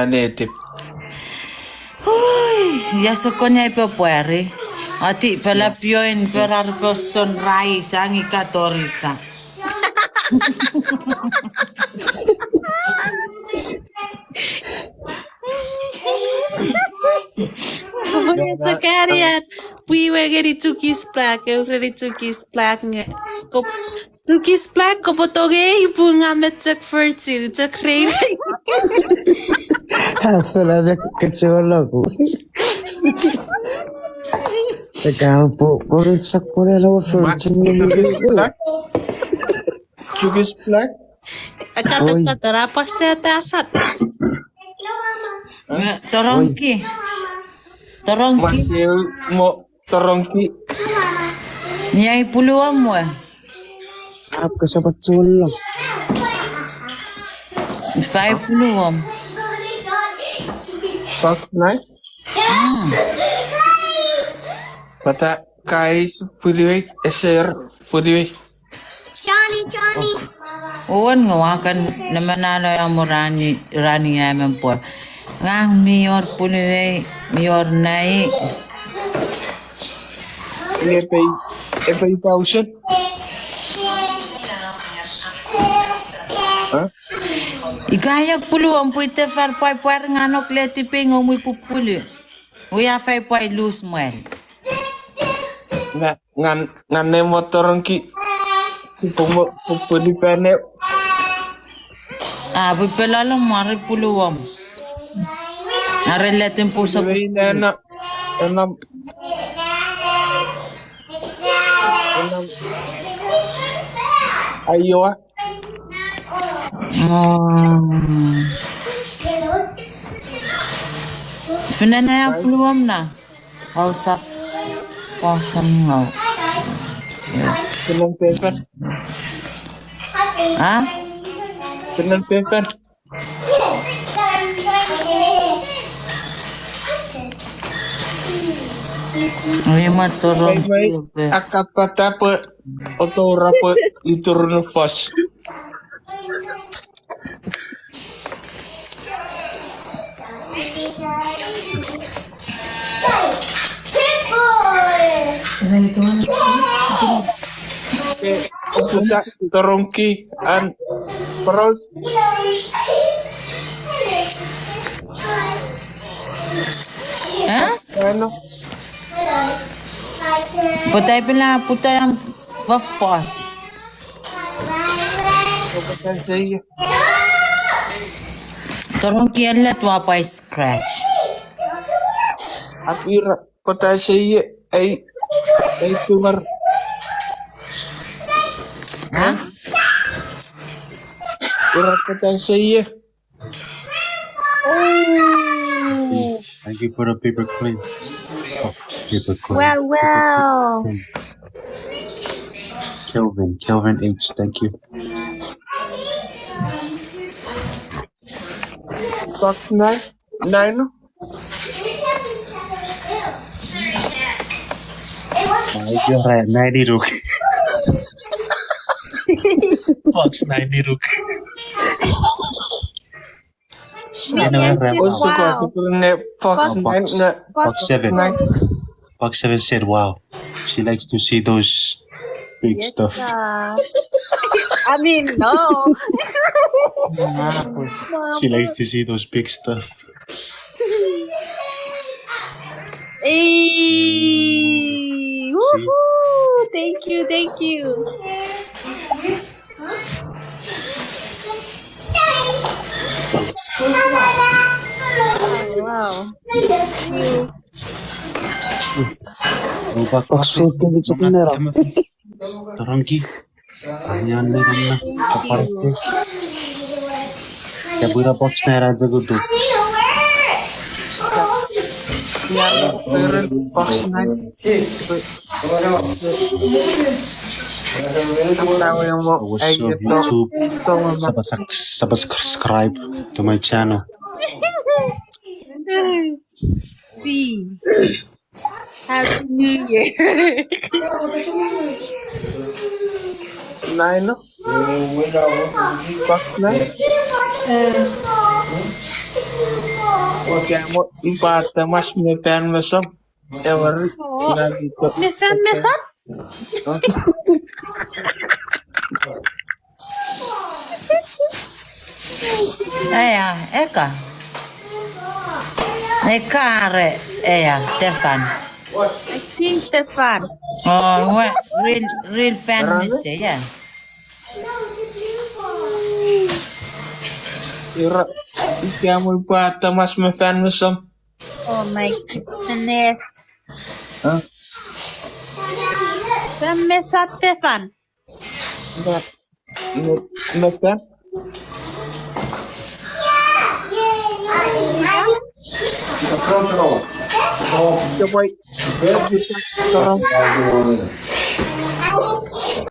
native. Uy, ya so konya ipa pueri. Ati pala pioin perar po sunrise ang ikatorika. Sa kariyan, we were getting Chuukese black, already Chuukese black. Chuukese black, kopotoge, bunga metzak fertil, tzak rave. Wala na kaciola ko. Nagkapo, purisak po na lang virgin yung Chuukese black? Katara pa sa tasat. Torongki. Masih mau terongki. Nyai puluhan mo eh. Apa sa patsul lang. 5 puluhan. Fox night? Mata kais fuliway, share fuliway. Johnny. Uwan nga wakan naman na mo rani yaman po. Ngang miyor puluhay, miyor nai. Epay pausan. Hah? Ikayag puluhan po ite farpay puwer nga no kleti pingo mo ipupuli. Uya fay pay lose mwel. Ngan motor ki. Pupuli pene. Ah, pipelala mari puluhan. Nareletin po sa Enam. Ayo ah. Finana ya puluhan na. Kausak. Kausang ngaw. Penang paper. Ha? Penang paper. Ay maturong. May akapata pa otora pa iturun fast. Puta torongki an pros. Ha? Ano? Putay pala, putay ang vapos. Pagkatan saya. Turong kialat wapay scratch. Apira kota saya ay tumar. Ha? Ira kota saya. Thank you for the paper plane. Oh, paper plane. Well. Kelvin H. Thank you. Fox nine. You're right. 90 ruk. Fox 90 ruk. Also got Fox nine. Fox 7. Fox 7 said, "Wow, she likes to see those big stuff." I mean, no. She likes to see those big stuff. Hey, woohoo! Thank you. Wow. Oxford din sa tinera. Tarangki. Ayan na na. Kaparte. Kaya buira box na radyo ko to. Fox nine. Tahu yang mau YouTube. Subscribe to my channel. See. Happy New Year. nine. Fox nine. chiamo in parte massimo per me so e vorrei Mesa? Eka. Ekare, Stefan. I think Stefan. Oh, what? Real fan miss, yeah. chiamo in parte massimo per me so Oh my goodness. Mesa Stefan. me per che poi